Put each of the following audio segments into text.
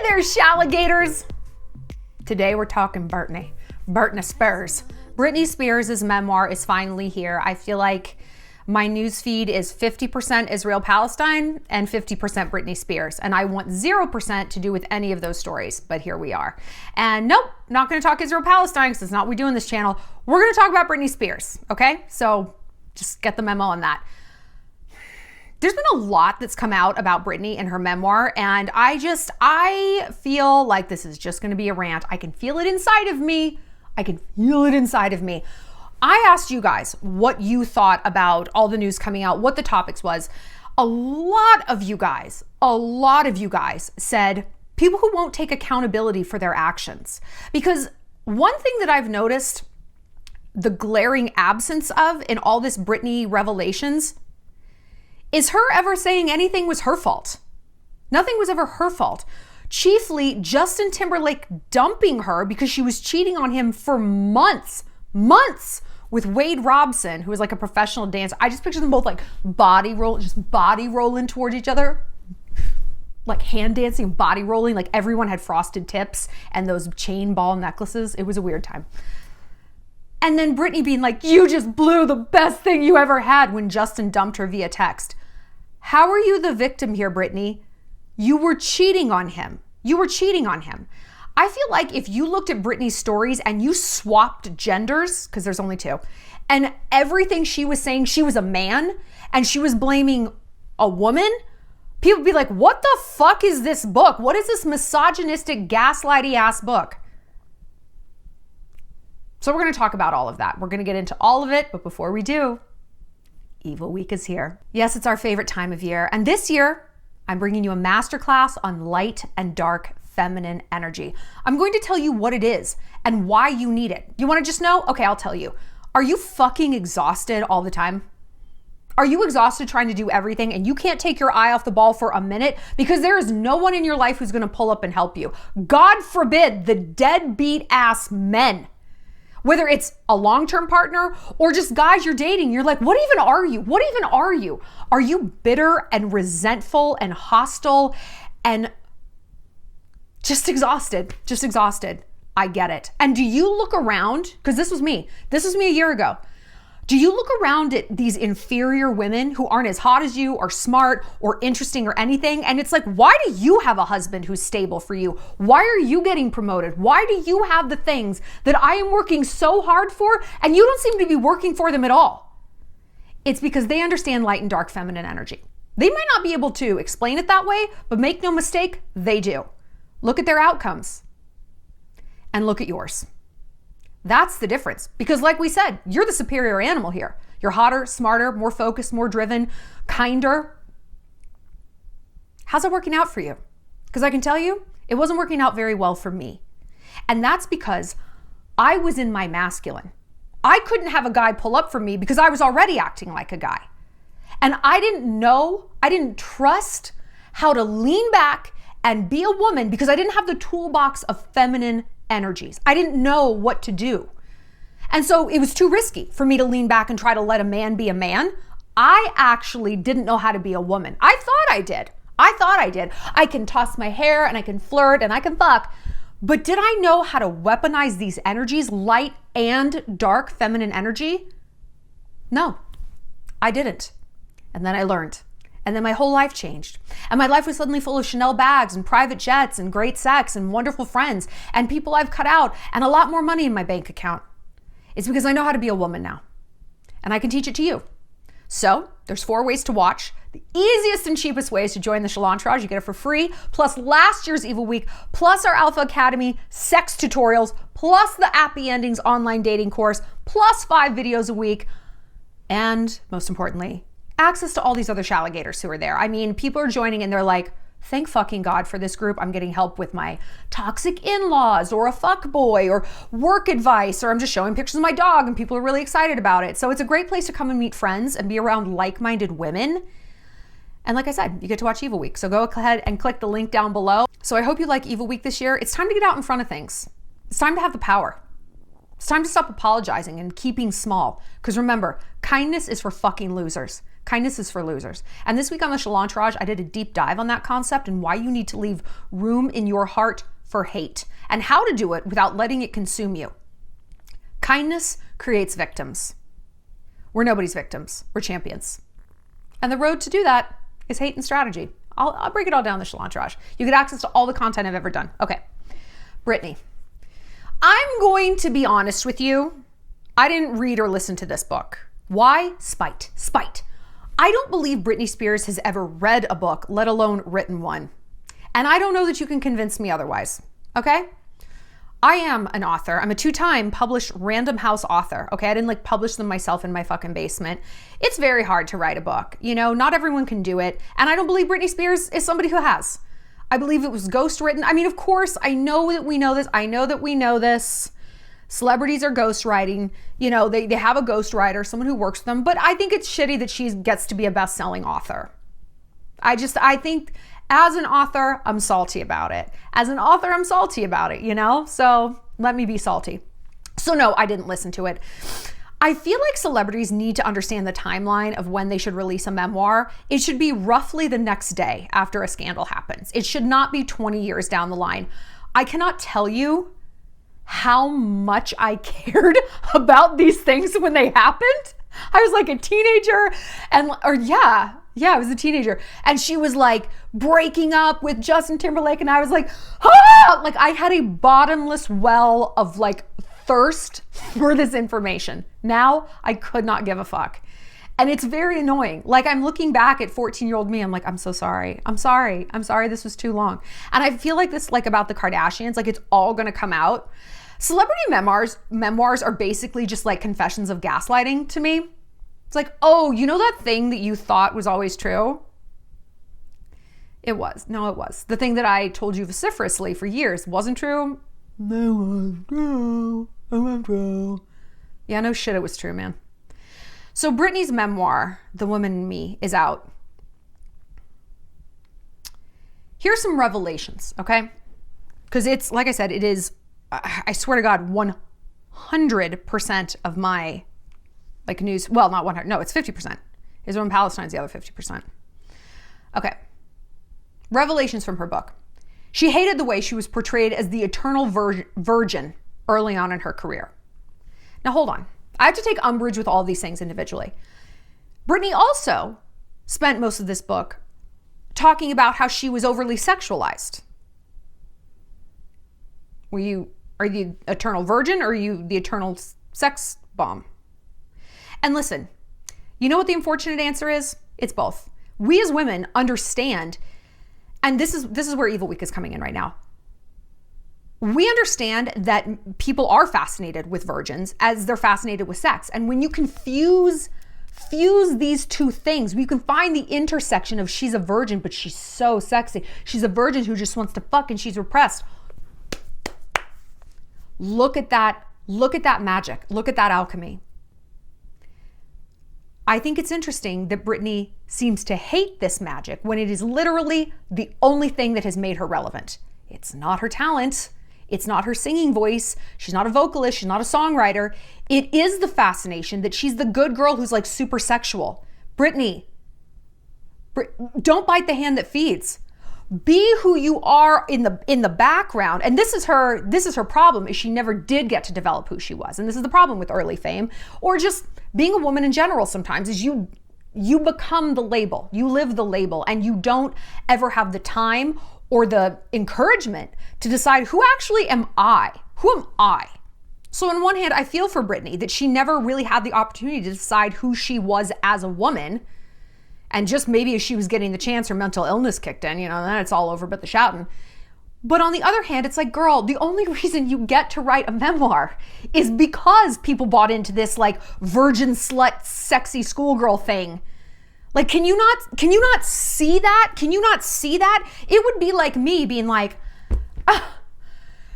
there, Shalligators! Today we're talking Britney. Britney Spears. Britney Spears' memoir is finally here. I feel like my newsfeed is 50% Israel-Palestine and 50% Britney Spears. And I want 0% to do with any of those stories, but here we are. And nope, not gonna talk Israel-Palestine because it's not what we do on this channel. We're gonna talk about Britney Spears, okay? So just get the memo on that. There's been a lot that's come out about Britney and her memoir, and I feel like this is just gonna be a rant. I can feel it inside of me. I can feel it inside of me. I asked you guys what you thought about all the news coming out, what the topics was. A lot of you guys said people who won't take accountability for their actions. Because one thing that I've noticed the glaring absence of in all this Britney revelations is her ever saying anything was her fault. Nothing was ever her fault. Chiefly Justin Timberlake dumping her because she was cheating on him for months with Wade Robson, who was like a professional dancer. I just picture them both like body rolling towards each other, like hand dancing, body rolling, like everyone had frosted tips and those chain ball necklaces. It was a weird time. And then Britney being like, you just blew the best thing you ever had when Justin dumped her via text. How are you the victim here, Britney? You were cheating on him. You were cheating on him. I feel like if you looked at Britney's stories and you swapped genders, because there's only two, and everything she was saying, she was a man and she was blaming a woman, people would be like, what the fuck is this book? What is this misogynistic, gaslighty ass book? So we're going to talk about all of that. We're going to get into all of it. But before we do, Evil Week is here. Yes, it's our favorite time of year. And this year, I'm bringing you a masterclass on light and dark feminine energy. I'm going to tell you what it is and why you need it. You want to just know? Okay, I'll tell you. Are you fucking exhausted all the time? Are you exhausted trying to do everything and you can't take your eye off the ball for a minute because there is no one in your life who's going to pull up and help you? God forbid the deadbeat ass men. Whether it's a long-term partner or just guys you're dating, you're like, what even are you? What even are you? Are you bitter and resentful and hostile and just exhausted? Just exhausted. I get it. And do you look around, because this was me a year ago. Do you look around at these inferior women who aren't as hot as you or smart or interesting or anything? And it's like, why do you have a husband who's stable for you? Why are you getting promoted? Why do you have the things that I am working so hard for and you don't seem to be working for them at all? It's because they understand light and dark feminine energy. They might not be able to explain it that way, but make no mistake, they do. Look at their outcomes and look at yours. That's the difference. Because like we said, you're the superior animal here. You're hotter, smarter, more focused, more driven, kinder. How's it working out for you? Because I can tell you, it wasn't working out very well for me. And that's because I was in my masculine. I couldn't have a guy pull up for me because I was already acting like a guy. And I didn't trust how to lean back and be a woman because I didn't have the toolbox of feminine energies. I didn't know what to do. And so it was too risky for me to lean back and try to let a man be a man. I actually didn't know how to be a woman. I thought I did. I can toss my hair and I can flirt and I can fuck. But did I know how to weaponize these energies, light and dark feminine energy? No, I didn't. And then I learned. And then my whole life changed. And my life was suddenly full of Chanel bags and private jets and great sex and wonderful friends and people I've cut out and a lot more money in my bank account. It's because I know how to be a woman now. And I can teach it to you. So there's 4 ways to watch. The easiest and cheapest way is to join the Shallon Entourage. You get it for free, plus last year's Evil Week, plus our Alpha Academy sex tutorials, plus the Happy Endings online dating course, plus 5 videos a week. And most importantly, access to all these other Shalligators who are there. I mean, people are joining and they're like, thank fucking God for this group. I'm getting help with my toxic in-laws or a fuck boy or work advice, or I'm just showing pictures of my dog and people are really excited about it. So it's a great place to come and meet friends and be around like-minded women. And like I said, you get to watch Evil Week. So go ahead and click the link down below. So I hope you like Evil Week this year. It's time to get out in front of things. It's time to have the power. It's time to stop apologizing and keeping small. Because remember, kindness is for fucking losers. Kindness is for losers. And this week on the Shallon, I did a deep dive on that concept and why you need to leave room in your heart for hate and how to do it without letting it consume you. Kindness creates victims. We're nobody's victims. We're champions. And the road to do that is hate and strategy. I'll break it all down in the Shallon. You get access to all the content I've ever done. Okay. Britney. I'm going to be honest with you. I didn't read or listen to this book. Why? Spite. I don't believe Britney Spears has ever read a book, let alone written one. And I don't know that you can convince me otherwise. Okay? I am an author. I'm a 2-time published Random House author. Okay? I didn't publish them myself in my fucking basement. It's very hard to write a book. Not everyone can do it. And I don't believe Britney Spears is somebody who has. I believe it was ghost written. I mean, of course, I know that we know this. I know that we know this. Celebrities are ghost writing. They have a ghost writer, someone who works with them. But I think it's shitty that she gets to be a best-selling author. I think as an author, I'm salty about it. So let me be salty. So no, I didn't listen to it. I feel like celebrities need to understand the timeline of when they should release a memoir. It should be roughly the next day after a scandal happens. It should not be 20 years down the line. I cannot tell you how much I cared about these things when they happened. I was like a teenager I was a teenager. And she was breaking up with Justin Timberlake. And I was like, ah! I had a bottomless well of thirst for this information. Now I could not give a fuck. And it's very annoying. I'm looking back at 14-year-old me. I'm like, I'm so sorry. I'm sorry. This was too long. And I feel like this, about the Kardashians, it's all going to come out. Celebrity memoirs are basically just confessions of gaslighting to me. It's oh, that thing that you thought was always true? It was. No, it was. The thing that I told you vociferously for years wasn't true. No, it was true. It was true. Yeah, no shit, it was true, man. So Britney's memoir, The Woman in Me, is out. Here's some revelations, okay? Because it's, like I said, it is, I swear to God, 100% of my news. Well, not 100. No, it's 50%. Israel and Palestine's the other 50%. Okay. Revelations from her book. She hated the way she was portrayed as the eternal virgin early on in her career. Now, hold on. I have to take umbrage with all these things individually. Britney also spent most of this book talking about how she was overly sexualized. Are you the eternal virgin or are you the eternal sex bomb? And listen, you know what the unfortunate answer is? It's both. We as women understand, and this is where Evil Week is coming in right now. We understand that people are fascinated with virgins as they're fascinated with sex. And when you fuse these two things, we can find the intersection of she's a virgin, but she's so sexy. She's a virgin who just wants to fuck and she's repressed. Look at that magic. Look at that alchemy. I think it's interesting that Britney seems to hate this magic when it is literally the only thing that has made her relevant. It's not her talent. It's not her singing voice. She's not a vocalist. She's not a songwriter. It is the fascination that she's the good girl who's super sexual. Britney, don't bite the hand that feeds. Be who you are in the background. And this is her problem, is she never did get to develop who she was. And this is the problem with early fame, or just being a woman in general sometimes, is you become the label. You live the label, and you don't ever have the time or the encouragement to decide, who actually am I? Who am I? So on one hand, I feel for Britney that she never really had the opportunity to decide who she was as a woman. And just maybe as she was getting the chance, her mental illness kicked in, then it's all over but the shouting. But on the other hand, it's girl, the only reason you get to write a memoir is because people bought into this virgin slut, sexy schoolgirl thing. Can you not see that? Can you not see that? It would be like me being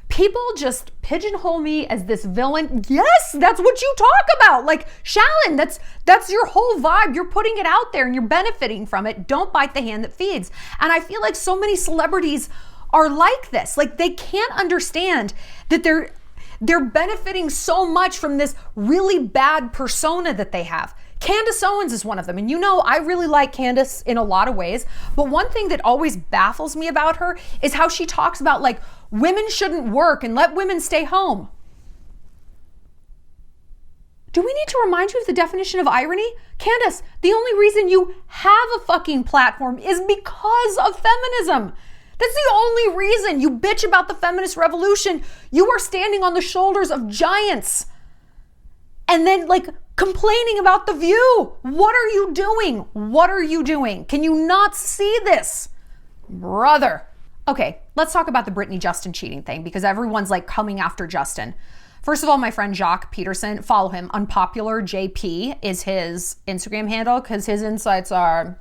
people just pigeonhole me as this villain. Yes, that's what you talk about. Shallon, that's your whole vibe. You're putting it out there and you're benefiting from it. Don't bite the hand that feeds. And I feel like so many celebrities are like this. They can't understand that they're benefiting so much from this really bad persona that they have. Candace Owens is one of them. And you know, I really like Candace in a lot of ways. But one thing that always baffles me about her is how she talks about like women shouldn't work and let women stay home. Do we need to remind you of the definition of irony? Candace, the only reason you have a fucking platform is because of feminism. That's the only reason. You bitch about the feminist revolution. You are standing on the shoulders of giants. And then like complaining about The View. What are you doing? What are you doing? Can you not see this? Brother. Okay, let's talk about the Britney Justin cheating thing because everyone's like coming after Justin. First of all, my friend Jacques Peterson, follow him. Unpopular JP is his Instagram handle because his insights are...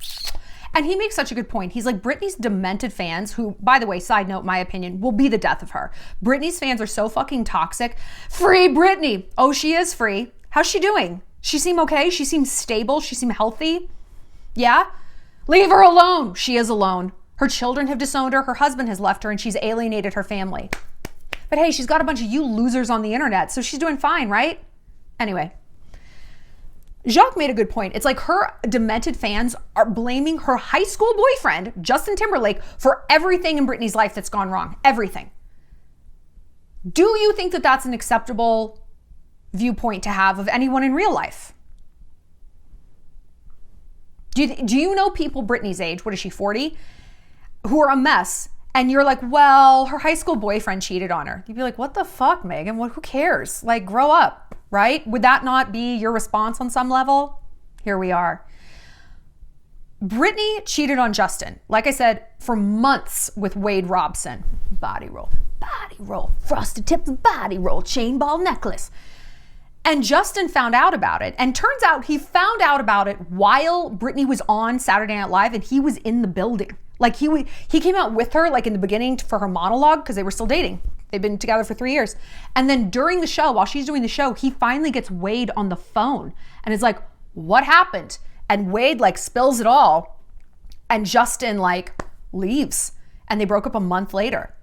And he makes such a good point. He's like, Britney's demented fans, who, by the way, side note, my opinion, will be the death of her. Britney's fans are so fucking toxic. Free Britney. Oh, she is free. How's she doing? She seem okay? She seems stable? She seem healthy? Yeah? Leave her alone. She is alone. Her children have disowned her. Her husband has left her and she's alienated her family. But hey, she's got a bunch of you losers on the internet, so she's doing fine, right? Anyway, Jacques made a good point. It's like her demented fans are blaming her high school boyfriend, Justin Timberlake, for everything in Britney's life that's gone wrong. Everything. Do you think that that's an acceptable viewpoint to have of anyone in real life? Do you know people Britney's age, what is she, 40, who are a mess? And you're like, well, her high school boyfriend cheated on her. You'd be like, what the fuck, Megan? Who cares? Like, grow up, right? Would that not be your response on some level? Here we are. Britney cheated on Justin, like I said, for months with Wade Robson. Body roll, frosted tips body roll, chain ball necklace. And Justin found out about it. And turns out he found out about it while Britney was on Saturday Night Live and he was in the building. Like he came out with her like in the beginning for her monologue because they were still dating. They've been together for 3 years. And then during the show, while she's doing the show, he finally gets Wade on the phone and is like, what happened? And Wade like spills it all. And Justin like leaves. And they broke up a month later.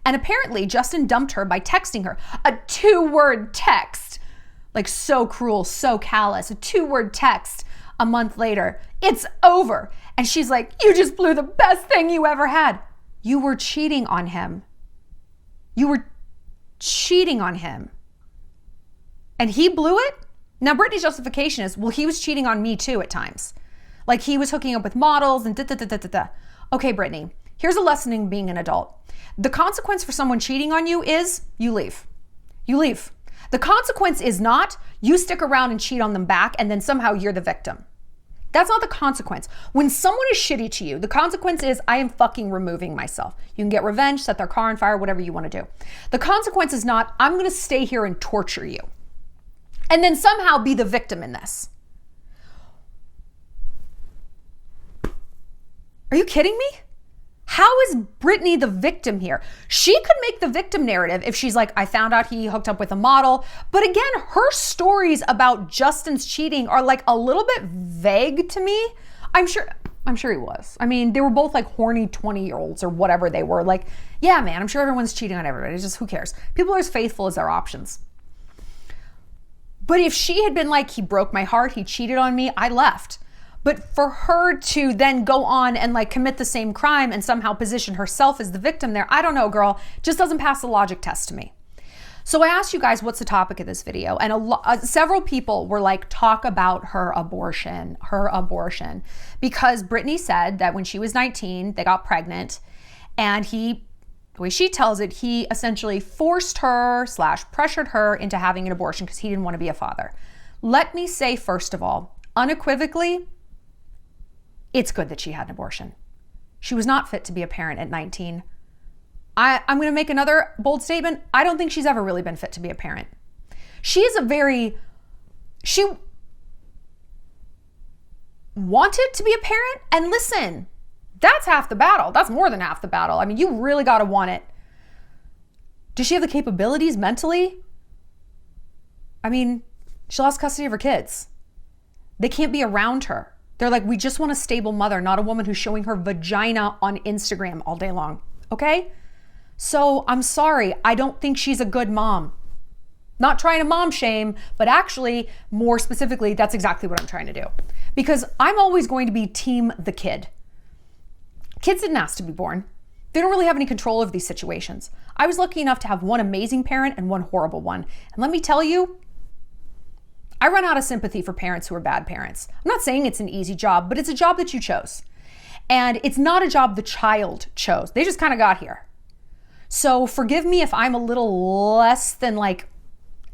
And apparently Justin dumped her by texting her a 2-word text. Like so cruel, so callous, a 2-word text a month later. It's over. And she's like, you just blew the best thing you ever had. You were cheating on him. You were cheating on him. And he blew it? Now, Britney's justification is, well, he was cheating on me too at times. Like he was hooking up with models and da-da-da-da-da. Okay, Britney, here's a lesson in being an adult. The consequence for someone cheating on you is you leave. You leave. The consequence is not you stick around and cheat on them back and then somehow you're the victim. That's not the consequence. When someone is shitty to you, the consequence is I am fucking removing myself. You can get revenge, set their car on fire, whatever you want to do. The consequence is not I'm going to stay here and torture you and then somehow be the victim in this. Are you kidding me? How is Britney the victim here? She could make the victim narrative if she's like, I found out he hooked up with a model. But again, her stories about Justin's cheating are like a little bit vague to me. I'm sure he was. I mean, they were both like horny 20-year-olds or whatever they were. Like, yeah, man, I'm sure everyone's cheating on everybody. It's just, who cares? People are as faithful as their options. But if she had been like, he broke my heart, he cheated on me, I left. But for her to then go on and like commit the same crime and somehow position herself as the victim there, I don't know, girl, just doesn't pass the logic test to me. So I asked you guys, what's the topic of this video? And several people were like, talk about her abortion, because Britney said that when she was 19, they got pregnant and the way she tells it, he essentially forced her / pressured her into having an abortion because he didn't want to be a father. Let me say, first of all, unequivocally, it's good that she had an abortion. She was not fit to be a parent at 19. I'm going to make another bold statement. I don't think she's ever really been fit to be a parent. She wanted to be a parent. And listen, that's half the battle. That's more than half the battle. I mean, you really got to want it. Does she have the capabilities mentally? I mean, she lost custody of her kids. They can't be around her. They're like, we just want a stable mother, not a woman who's showing her vagina on Instagram all day long. Okay? So I'm sorry. I don't think she's a good mom. Not trying to mom shame, but actually, more specifically, that's exactly what I'm trying to do. Because I'm always going to be team the kid. Kids didn't ask to be born. They don't really have any control over these situations. I was lucky enough to have one amazing parent and one horrible one. And let me tell you, I run out of sympathy for parents who are bad parents. I'm not saying it's an easy job, but it's a job that you chose. And it's not a job the child chose. They just kind of got here. So forgive me if I'm a little less than like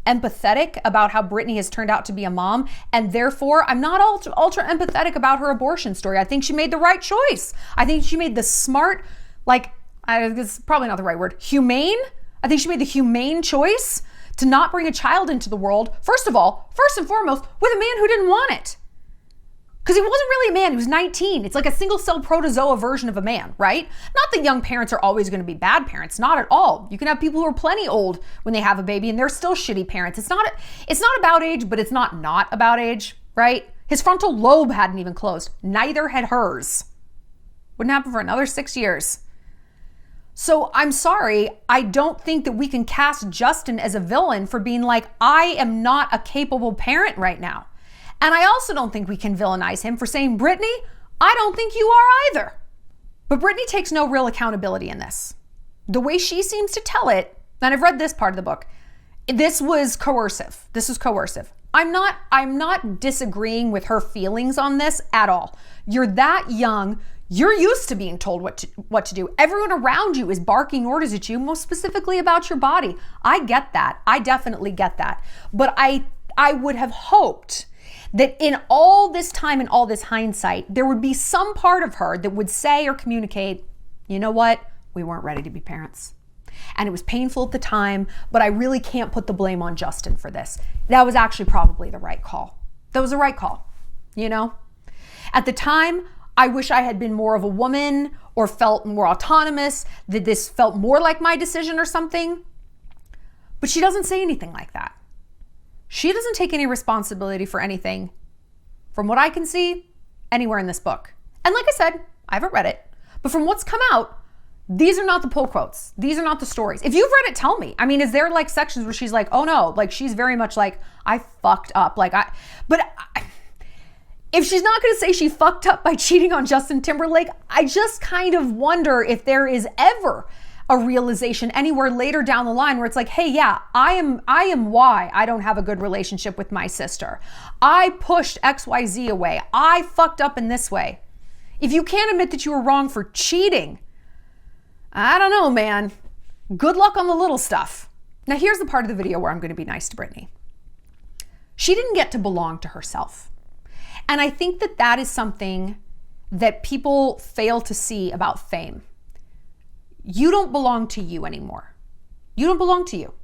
empathetic about how Britney has turned out to be a mom, and therefore I'm not ultra empathetic about her abortion story. I think she made the right choice. I think she made the smart, it's probably not the right word, humane. I think she made the humane choice to not bring a child into the world, first and foremost, with a man who didn't want it. Because he wasn't really a man, he was 19. It's like a single cell protozoa version of a man, right? Not that young parents are always going to be bad parents, not at all. You can have people who are plenty old when they have a baby and they're still shitty parents. It's not about age, but it's not about age, right? His frontal lobe hadn't even closed. Neither had hers. Wouldn't happen for another 6 years. So I'm sorry, I don't think that we can cast Justin as a villain for being like, I am not a capable parent right now. And I also don't think we can villainize him for saying, Britney, I don't think you are either. But Britney takes no real accountability in this. The way she seems to tell it, and I've read this part of the book, this was coercive. This was coercive. I'm not disagreeing with her feelings on this at all. You're that young. You're used to being told what to do. Everyone around you is barking orders at you, most specifically about your body. I get that. I definitely get that. But I would have hoped that in all this time and all this hindsight, there would be some part of her that would say or communicate, you know what? We weren't ready to be parents. And it was painful at the time, but I really can't put the blame on Justin for this. That was actually probably the right call. That was the right call, you know? At the time, I wish I had been more of a woman or felt more autonomous, that this felt more like my decision or something. But she doesn't say anything like that. She doesn't take any responsibility for anything, from what I can see, anywhere in this book. And like I said, I haven't read it, but from what's come out, these are not the pull quotes. These are not the stories. If you've read it, tell me. I mean, is there like sections where she's like, oh no, like she's very much like, I fucked up. If she's not going to say she fucked up by cheating on Justin Timberlake, I just kind of wonder if there is ever a realization anywhere later down the line where it's like, hey, yeah, I am why I don't have a good relationship with my sister. I pushed XYZ away. I fucked up in this way. If you can't admit that you were wrong for cheating, I don't know, man. Good luck on the little stuff. Now, here's the part of the video where I'm going to be nice to Britney. She didn't get to belong to herself. And I think that that is something that people fail to see about fame. You don't belong to you anymore. You don't belong to you.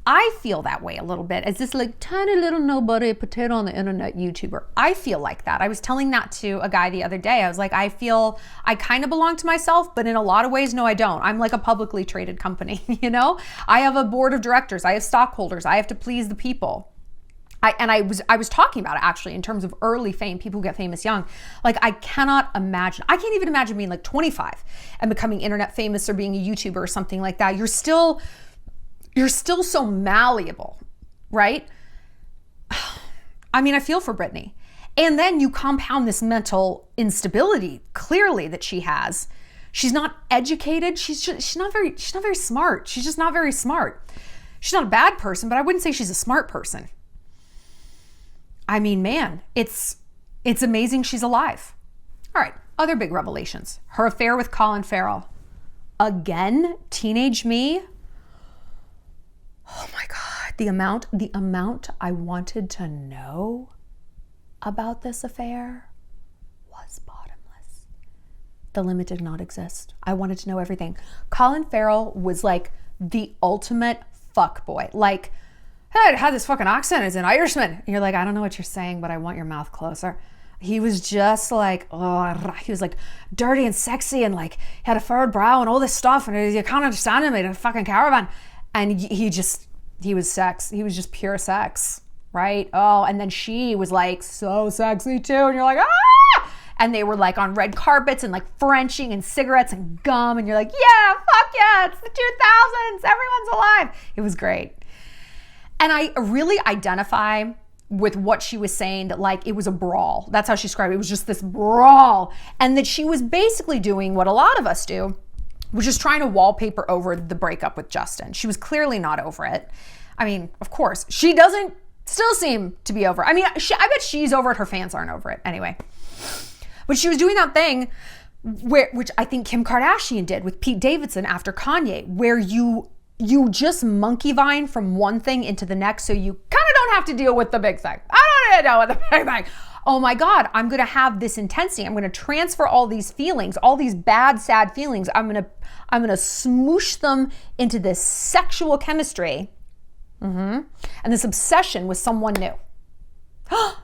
I feel that way a little bit as this like tiny little nobody potato on the internet YouTuber. I feel like that. I was telling that to a guy the other day. I was like, I feel I kind of belong to myself, but in a lot of ways, no, I don't. I'm like a publicly traded company, you know? I have a board of directors. I have stockholders. I have to please the people. I was talking about it actually in terms of early fame, people who get famous young. Like I can't even imagine being like 25 and becoming internet famous or being a YouTuber or something like that. You're still so malleable, right? I mean, I feel for Britney. And then you compound this mental instability clearly that she has. She's not educated. She's not very smart. She's just not very smart. She's not a bad person, but I wouldn't say she's a smart person. I mean, man, it's amazing she's alive. All right, other big revelations. Her affair with Colin Farrell. Again, teenage me. Oh my God, the amount I wanted to know about this affair was bottomless. The limit did not exist. I wanted to know everything. Colin Farrell was like the ultimate fuckboy. Like, hey, it had this fucking accent as an Irishman. And you're like, I don't know what you're saying, but I want your mouth closer. He was just like, he was like dirty and sexy and like had a furrowed brow and all this stuff. And you can't understand him in a fucking caravan. And he was sex. He was just pure sex, right? Oh, and then she was like so sexy too. And you're like, ah! And they were like on red carpets and like Frenching and cigarettes and gum. And you're like, yeah, fuck yeah, it's the 2000s. Everyone's alive. It was great. And I really identify with what she was saying, that like it was a brawl. That's how she described it. It was just this brawl. And that she was basically doing what a lot of us do, which is trying to wallpaper over the breakup with Justin. She was clearly not over it. I mean, of course, she doesn't still seem to be over. I mean, I bet she's over it. Her fans aren't over it. Anyway. But she was doing that thing which I think Kim Kardashian did with Pete Davidson after Kanye, where you just monkey vine from one thing into the next, so you kind of don't have to deal with the big thing. I don't need to deal with the big thing. Oh my God, I'm gonna have this intensity. I'm gonna transfer all these feelings, all these bad, sad feelings. I'm gonna smoosh them into this sexual chemistry, and this obsession with someone new. And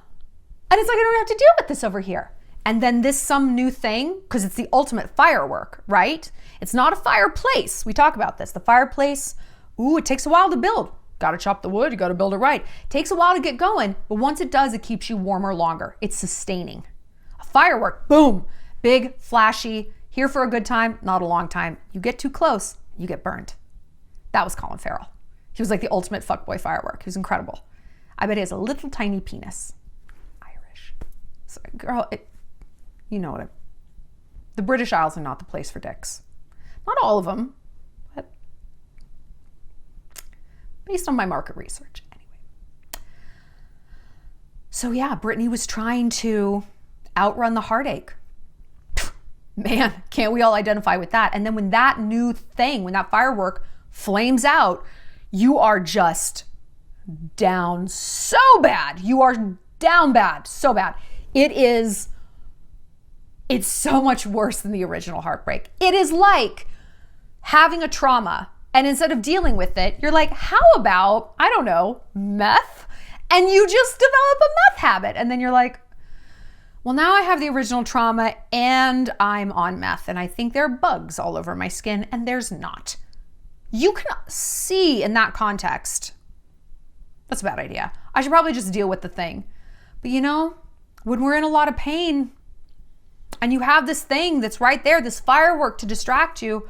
it's like, I don't have to deal with this over here. And then this some new thing, because it's the ultimate firework, right? It's not a fireplace. We talk about this. The fireplace, it takes a while to build. Got to chop the wood, you got to build it right. It takes a while to get going, but once it does, it keeps you warmer longer. It's sustaining. A firework, boom, big, flashy, here for a good time, not a long time. You get too close, you get burned. That was Colin Farrell. He was like the ultimate fuckboy firework. He was incredible. I bet he has a little tiny penis. Irish. Sorry, girl, you know what the British Isles are not the place for dicks. Not all of them, but based on my market research, anyway. So yeah, Britney was trying to outrun the heartache. Man, can't we all identify with that? And then when that new thing, when that firework flames out, you are just down so bad. You are down bad, so bad. It's so much worse than the original heartbreak. It is like having a trauma, and instead of dealing with it, you're like, how about, I don't know, meth? And you just develop a meth habit. And then you're like, well, now I have the original trauma and I'm on meth, and I think there are bugs all over my skin, and there's not. You can see in that context, that's a bad idea. I should probably just deal with the thing. But you know, when we're in a lot of pain, and you have this thing that's right there, this firework to distract you,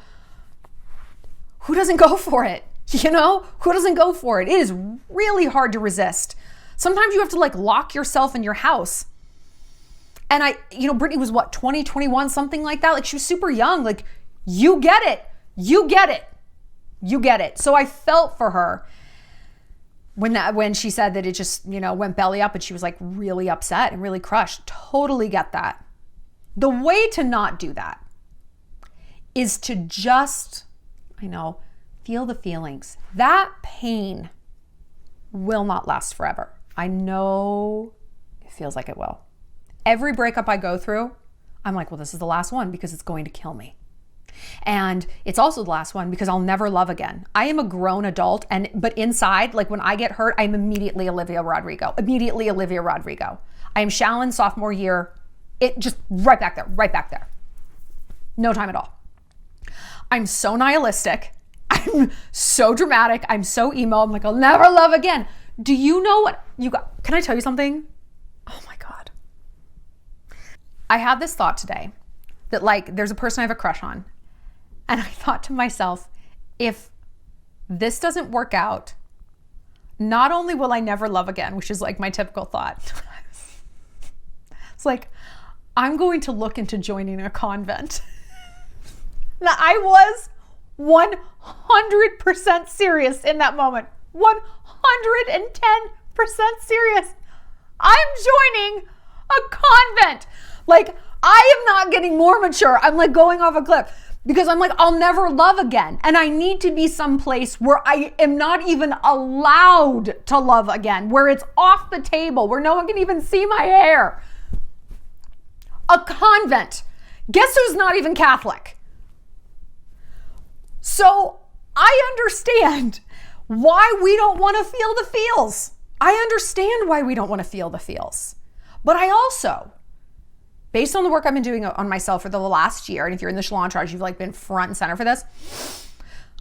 who doesn't go for it? You know, who doesn't go for it? It is really hard to resist. Sometimes you have to like lock yourself in your house. And Britney was what, 20, 21, something like that. Like she was super young. Like you get it. You get it. You get it. So I felt for her when she said that it just, went belly up and she was like really upset and really crushed. Totally get that. The way to not do that is to just, feel the feelings. That pain will not last forever. I know it feels like it will. Every breakup I go through, I'm like, well, this is the last one because it's going to kill me. And it's also the last one because I'll never love again. I am a grown adult, but inside, like when I get hurt, I'm immediately Olivia Rodrigo. I am Shallon sophomore year. It just right back there. No time at all. I'm so nihilistic. I'm so dramatic. I'm so emo. I'm like, I'll never love again. Do you know what you got? Can I tell you something? Oh my God. I had this thought today that like, there's a person I have a crush on. And I thought to myself, if this doesn't work out, not only will I never love again, which is like my typical thought. It's like, I'm going to look into joining a convent. Now, I was 100% serious in that moment. 110% serious. I'm joining a convent. Like, I am not getting more mature. I'm like going off a cliff because I'm like, I'll never love again. And I need to be someplace where I am not even allowed to love again, where it's off the table, where no one can even see my hair. A convent. Guess who's not even Catholic? So I understand why we don't want to feel the feels. I understand why we don't want to feel the feels. But I also, based on the work I've been doing on myself for the last year, and if you're in the Shallon Entourage, you've like been front and center for this,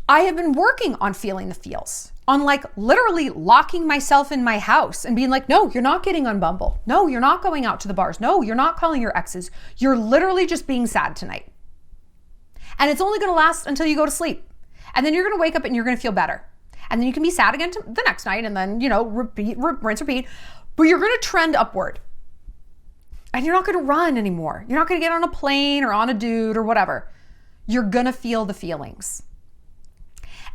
I have been working on feeling the feels, on like literally locking myself in my house and being like, no, you're not getting on Bumble. No, you're not going out to the bars. No, you're not calling your exes. You're literally just being sad tonight. And it's only going to last until you go to sleep. And then you're going to wake up and you're going to feel better. And then you can be sad again the next night and then, you know, rinse, repeat. But you're going to trend upward. And you're not going to run anymore. You're not going to get on a plane or on a dude or whatever. You're going to feel the feelings.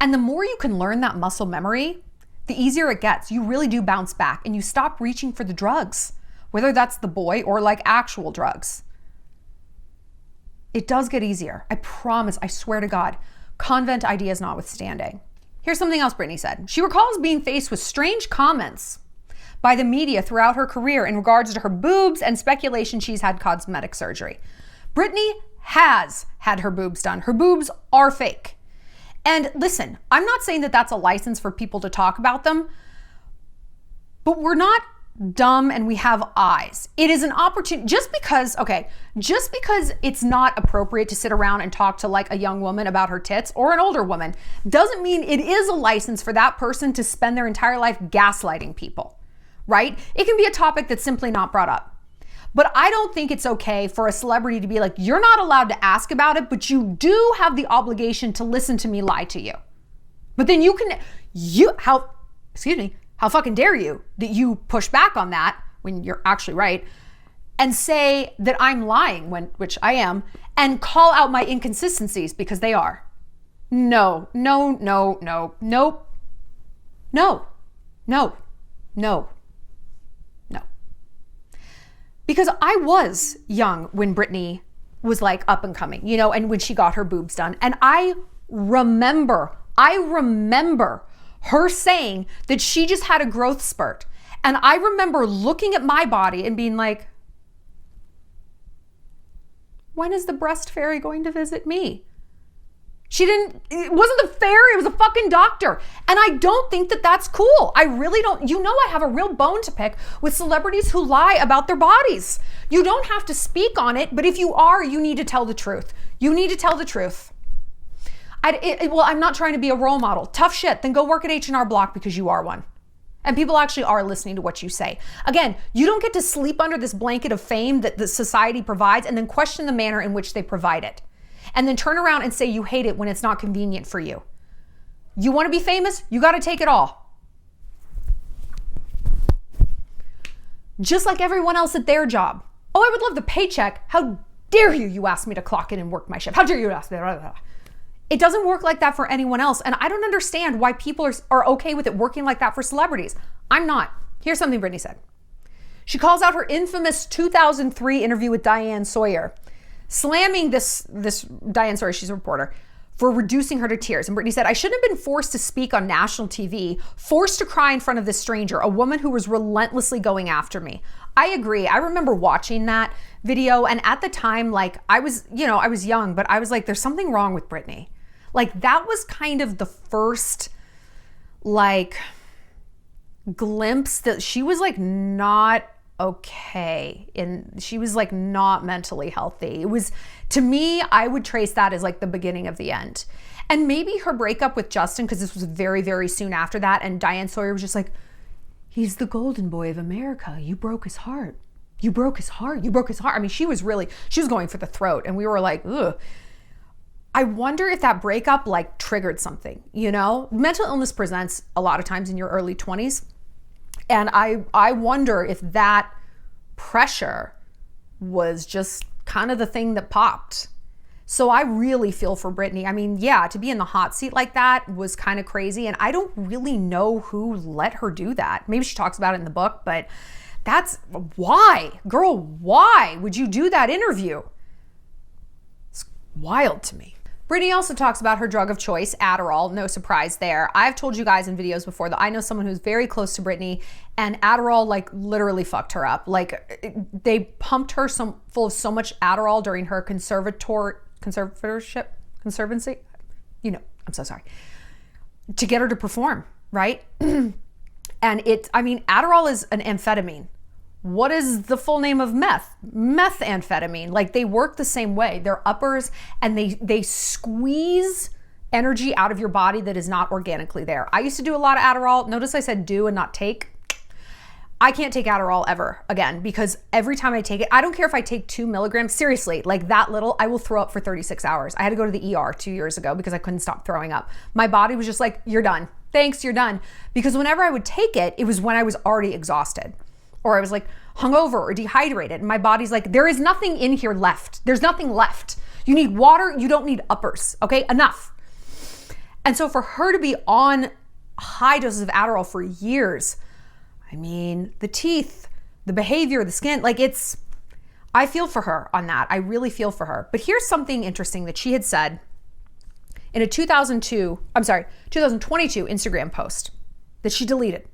And the more you can learn that muscle memory, the easier it gets. You really do bounce back and you stop reaching for the drugs, whether that's the boy or like actual drugs. It does get easier. I promise, I swear to God, convent ideas notwithstanding. Here's something else Britney said. She recalls being faced with strange comments by the media throughout her career in regards to her boobs and speculation she's had cosmetic surgery. Britney has had her boobs done. Her boobs are fake. And listen, I'm not saying that that's a license for people to talk about them, but we're not dumb and we have eyes. It is an opportunity, just because it's not appropriate to sit around and talk to like a young woman about her tits or an older woman, doesn't mean it is a license for that person to spend their entire life gaslighting people, right? It can be a topic that's simply not brought up. But I don't think it's okay for a celebrity to be like, you're not allowed to ask about it, but you do have the obligation to listen to me lie to you. But then how fucking dare you that you push back on that when you're actually right and say that I'm lying, which I am, and call out my inconsistencies because they are. No. Because I was young when Britney was like up and coming, you know, and when she got her boobs done. And I remember her saying that she just had a growth spurt. And I remember looking at my body and being like, when is the breast fairy going to visit me? It wasn't the fairy, it was a fucking doctor. And I don't think that that's cool. I really don't. You know, I have a real bone to pick with celebrities who lie about their bodies. You don't have to speak on it, but if you are, you need to tell the truth. You need to tell the truth. I'm not trying to be a role model. Tough shit. Then go work at H&R Block because you are one. And people actually are listening to what you say. Again, you don't get to sleep under this blanket of fame that the society provides and then question the manner in which they provide it. And then turn around and say you hate it when it's not convenient for you. You want to be famous? You got to take it all. Just like everyone else at their job. Oh, I would love the paycheck. How dare you ask me to clock in and work my shift? How dare you ask me? It doesn't work like that for anyone else. And I don't understand why people are okay with it working like that for celebrities. I'm not. Here's something Britney said. She calls out her infamous 2003 interview with Diane Sawyer, slamming this Diane Sawyer, she's a reporter, for reducing her to tears. And Britney said, I shouldn't have been forced to speak on national TV, forced to cry in front of this stranger, a woman who was relentlessly going after me. I agree. I remember watching that video. And at the time, like I was young, but I was like, there's something wrong with Britney. Like that was kind of the first like glimpse that she was like not okay. And she was like not mentally healthy. It was, to me, I would trace that as like the beginning of the end. And maybe her breakup with Justin, because this was very, very soon after that. And Diane Sawyer was just like, he's the golden boy of America. You broke his heart. You broke his heart. You broke his heart. I mean, she was going for the throat. And we were like, ugh. I wonder if that breakup like triggered something, you know? Mental illness presents a lot of times in your early 20s. And I wonder if that pressure was just kind of the thing that popped. So I really feel for Britney. I mean, yeah, to be in the hot seat like that was kind of crazy. And I don't really know who let her do that. Maybe she talks about it in the book, but that's why, girl, why would you do that interview? It's wild to me. Britney also talks about her drug of choice, Adderall. No surprise there. I've told you guys in videos before that I know someone who's very close to Britney, and Adderall like literally fucked her up. Like they pumped her full of so much Adderall during her conservatorship, conservancy. You know, I'm so sorry. To get her to perform, right? And Adderall is an amphetamine. What is the full name of meth? Methamphetamine. Like they work the same way. They're uppers and they squeeze energy out of your body that is not organically there. I used to do a lot of Adderall. Notice I said do and not take. I can't take Adderall ever again, because every time I take it, I don't care if I take 2 milligrams, seriously, like that little, I will throw up for 36 hours. I had to go to the ER 2 years ago because I couldn't stop throwing up. My body was just like, you're done. Thanks, you're done. Because whenever I would take it, it was when I was already exhausted, or I was like hungover or dehydrated. And my body's like, there is nothing in here left. There's nothing left. You need water. You don't need uppers. Okay, enough. And so for her to be on high doses of Adderall for years, I mean, the teeth, the behavior, the skin, like I feel for her on that. I really feel for her. But here's something interesting that she had said in a 2022 Instagram post that she deleted.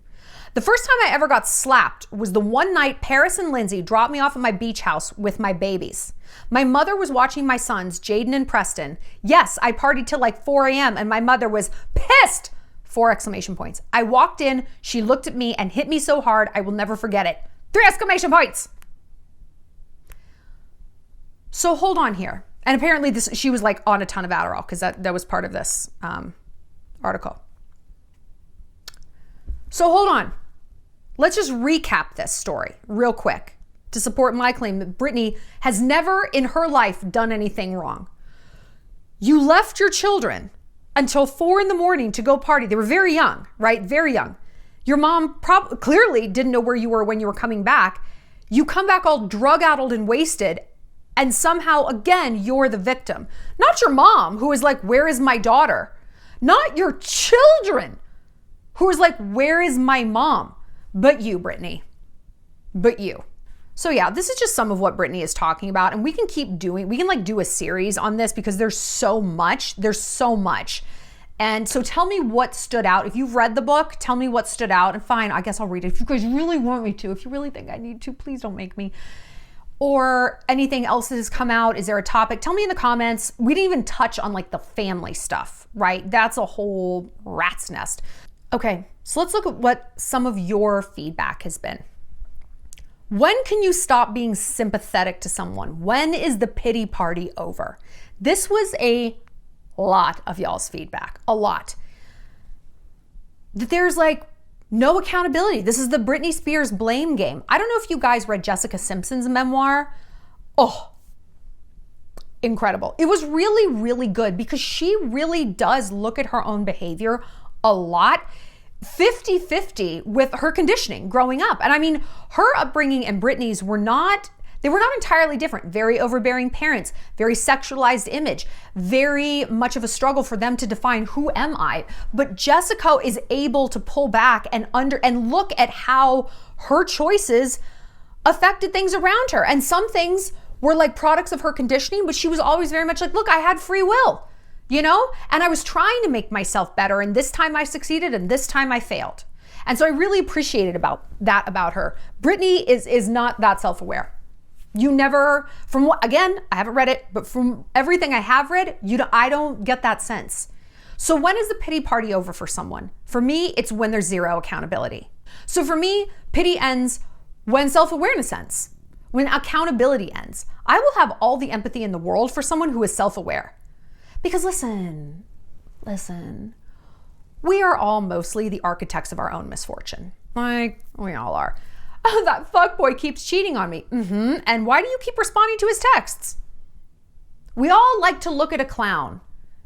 The first time I ever got slapped was the one night Paris and Lindsay dropped me off at my beach house with my babies. My mother was watching my sons, Jaden and Preston. Yes, I partied till like 4 a.m. and my mother was pissed. 4 exclamation points. I walked in, she looked at me and hit me so hard, I will never forget it. 3 exclamation points. So hold on here. And apparently she was like on a ton of Adderall, because that was part of this article. So hold on. Let's just recap this story real quick to support my claim that Britney has never in her life done anything wrong. You left your children until 4 a.m. to go party. They were very young, right? Very young. Your mom clearly didn't know where you were when you were coming back. You come back all drug-addled and wasted, and somehow, again, you're the victim. Not your mom, who is like, where is my daughter? Not your children, who is like, where is my mom? But you, Britney. But you. So yeah, this is just some of what Britney is talking about, and we can like do a series on this because there's so much. And so tell me what stood out. If you've read the book, tell me what stood out, and fine, I guess I'll read it. If you guys really want me to, if you really think I need to, please don't make me. Or anything else that has come out. Is there a topic? Tell me in the comments. We didn't even touch on like the family stuff, right? That's a whole rat's nest. Okay, so let's look at what some of your feedback has been. When can you stop being sympathetic to someone? When is the pity party over? This was a lot of y'all's feedback, a lot. That there's like no accountability. This is the Britney Spears blame game. I don't know if you guys read Jessica Simpson's memoir. Oh, incredible. It was really, really good because she really does look at her own behavior a lot. 50-50 with her conditioning growing up. And I mean, her upbringing and Britney's were not entirely different. Very overbearing parents, very sexualized image, very much of a struggle for them to define who am I. But Jessica is able to pull back and look at how her choices affected things around her. And some things were like products of her conditioning, but she was always very much like, look, I had free will. You know, and I was trying to make myself better, and this time I succeeded and this time I failed. And so I really appreciated about her. Britney is not that self-aware. You never, again, I haven't read it, but from everything I have read, I don't get that sense. So when is the pity party over for someone? For me, it's when there's zero accountability. So for me, pity ends when self-awareness ends, when accountability ends. I will have all the empathy in the world for someone who is self-aware. Because listen, we are all mostly the architects of our own misfortune. Like, we all are. Oh, that fuckboy keeps cheating on me. And why do you keep responding to his texts? We all like to look at a clown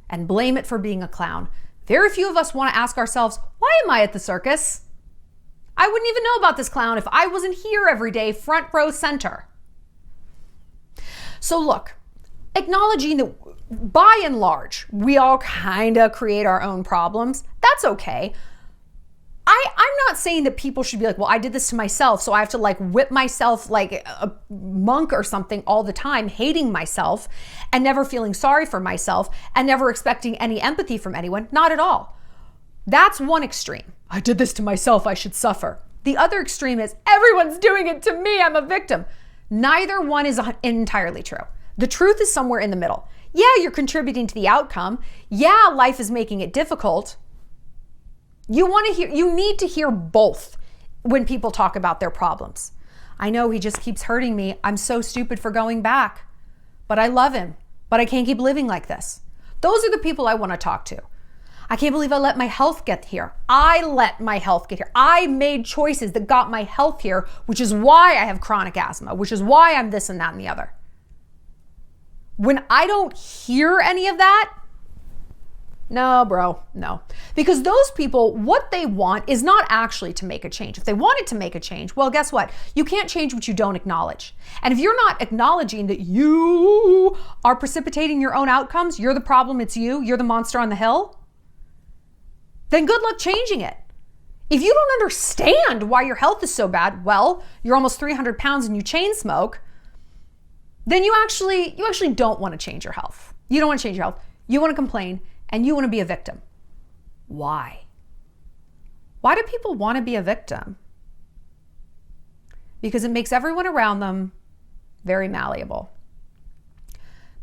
and blame it for being a clown. Very few of us want to ask ourselves, why am I at the circus? I wouldn't even know about this clown if I wasn't here every day, front row center. So look, acknowledging that by and large, we all kind of create our own problems. That's okay. I'm not saying that people should be like, well, I did this to myself, so I have to like whip myself like a monk or something all the time, hating myself and never feeling sorry for myself and never expecting any empathy from anyone. Not at all. That's one extreme. I did this to myself, I should suffer. The other extreme is everyone's doing it to me, I'm a victim. Neither one is entirely true. The truth is somewhere in the middle. Yeah, you're contributing to the outcome. Yeah, life is making it difficult. You need to hear both when people talk about their problems. I know he just keeps hurting me. I'm so stupid for going back, but I love him, but I can't keep living like this. Those are the people I want to talk to. I can't believe I let my health get here. I let my health get here. I made choices that got my health here, which is why I have chronic asthma, which is why I'm this and that and the other. When I don't hear any of that, no, bro, no. Because those people, what they want is not actually to make a change. If they wanted to make a change, well, guess what? You can't change what you don't acknowledge. And if you're not acknowledging that you are precipitating your own outcomes, you're the problem, it's you're the monster on the hill, then good luck changing it. If you don't understand why your health is so bad, well, you're almost 300 pounds and you chain smoke, then you actually don't want to change your health. You don't want to change your health. You want to complain and you want to be a victim. Why? Why do people want to be a victim? Because it makes everyone around them very malleable.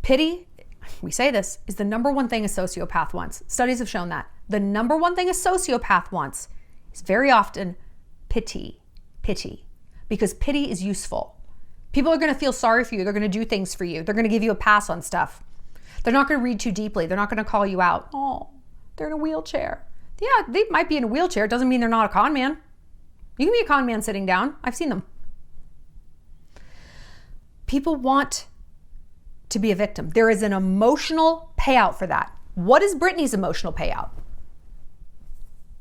Pity, we say this, is the number one thing a sociopath wants. Studies have shown that. The number one thing a sociopath wants is very often pity. Because pity is useful. People are going to feel sorry for you. They're going to do things for you. They're going to give you a pass on stuff. They're not going to read too deeply. They're not going to call you out. Oh, they're in a wheelchair. Yeah, they might be in a wheelchair. It doesn't mean they're not a con man. You can be a con man sitting down. I've seen them. People want to be a victim. There is an emotional payout for that. What is Britney's emotional payout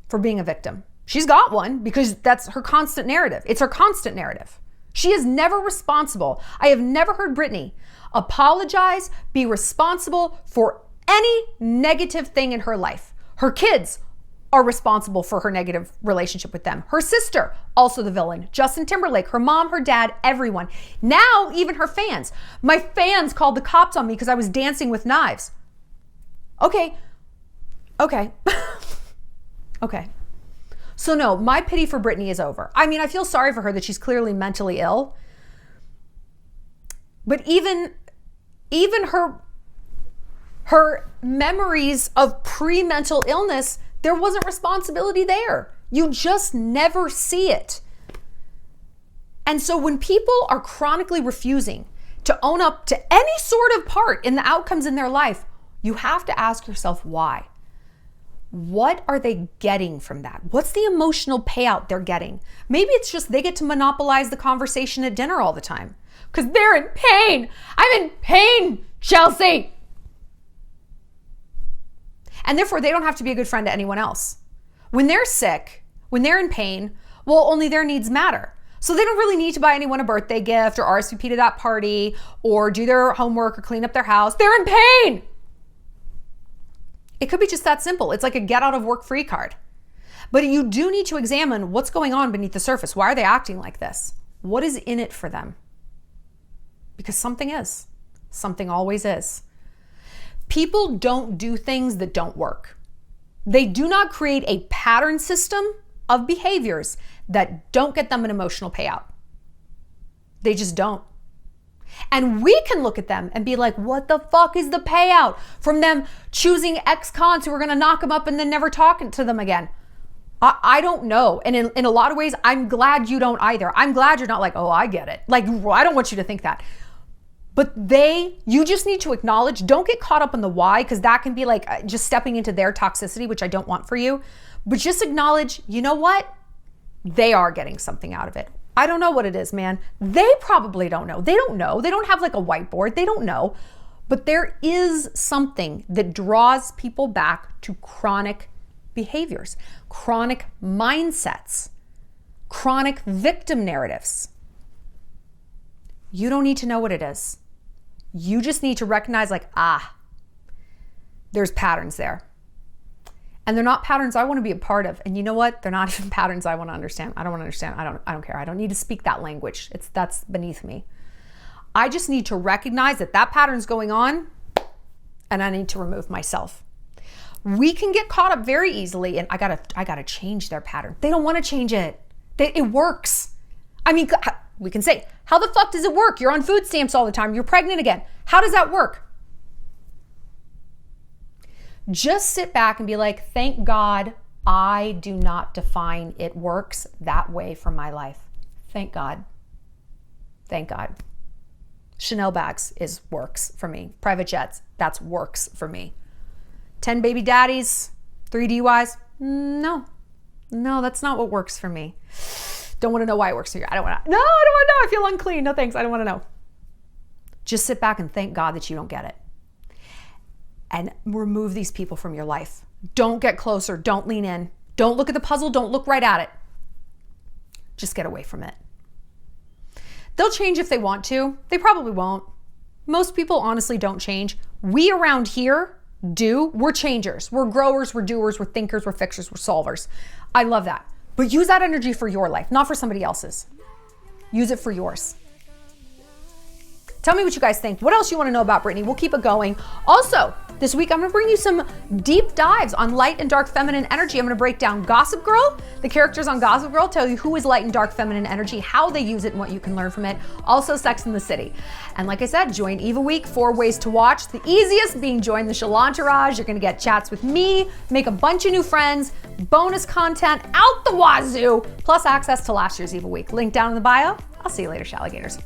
for being a victim? She's got one because that's her constant narrative. It's her constant narrative. She is never responsible. I have never heard Britney apologize, be responsible for any negative thing in her life. Her kids are responsible for her negative relationship with them. Her sister, also the villain. Justin Timberlake, her mom, her dad, everyone. Now, even her fans. My fans called the cops on me because I was dancing with knives. Okay. Okay. So no, my pity for Britney is over. I mean, I feel sorry for her that she's clearly mentally ill. But even her memories of pre-mental illness, there wasn't responsibility there. You just never see it. And so when people are chronically refusing to own up to any sort of part in the outcomes in their life, you have to ask yourself why. What are they getting from that? What's the emotional payout they're getting? Maybe it's just they get to monopolize the conversation at dinner all the time because they're in pain. I'm in pain, Chelsea. And therefore, they don't have to be a good friend to anyone else. When they're sick, when they're in pain, well, only their needs matter. So they don't really need to buy anyone a birthday gift or RSVP to that party or do their homework or clean up their house. They're in pain. It could be just that simple. It's like a get out of work free card. But you do need to examine what's going on beneath the surface. Why are they acting like this? What is in it for them? Because something is. Something always is. People don't do things that don't work. They do not create a pattern system of behaviors that don't get them an emotional payout. They just don't. And we can look at them and be like, what the fuck is the payout from them choosing ex-cons who are going to knock them up and then never talk to them again? I don't know. And in a lot of ways, I'm glad you don't either. I'm glad you're not like, oh, I get it. Like, I don't want you to think that. But you just need to acknowledge, don't get caught up in the why, because that can be like just stepping into their toxicity, which I don't want for you. But just acknowledge, you know what? They are getting something out of it. I don't know what it is, man. They probably don't know. They don't know. They don't have like a whiteboard. They don't know. But there is something that draws people back to chronic behaviors, chronic mindsets, chronic victim narratives. You don't need to know what it is. You just need to recognize like, there's patterns there. And they're not patterns I want to be a part of. And you know what? They're not even patterns I want to understand. I don't want to understand. I don't care. I don't need to speak that language. That's beneath me. I just need to recognize that pattern's going on and I need to remove myself. We can get caught up very easily and I gotta change their pattern. They don't want to change it. It works. I mean, we can say, how the fuck does it work? You're on food stamps all the time. You're pregnant again. How does that work? Just sit back and be like, thank God I do not define it works that way for my life. Thank God. Thank God. Chanel bags works for me. Private jets, that's works for me. 10 baby daddies, 3 DUIs? No, that's not what works for me. Don't want to know why it works for you. I don't want to know. I feel unclean. No thanks. I don't want to know. Just sit back and thank God that you don't get it. And remove these people from your life. Don't get closer. Don't lean in. Don't look at the puzzle. Don't look right at it. Just get away from it. They'll change if they want to. They probably won't. Most people honestly don't change. We around here do. We're changers. We're growers. We're doers. We're thinkers. We're fixers. We're solvers. I love that. But use that energy for your life, not for somebody else's. Use it for yours. Tell me what you guys think. What else you want to know about Britney? We'll keep it going. Also, this week, I'm going to bring you some deep dives on light and dark feminine energy. I'm going to break down Gossip Girl, the characters on Gossip Girl, tell you who is light and dark feminine energy, how they use it, and what you can learn from it. Also, Sex and the City. And like I said, join Eva Week, 4 ways to watch. The easiest being join the Shallontourage. You're going to get chats with me, make a bunch of new friends, bonus content out the wazoo, plus access to last year's Eva Week. Link down in the bio. I'll see you later, Shalligators.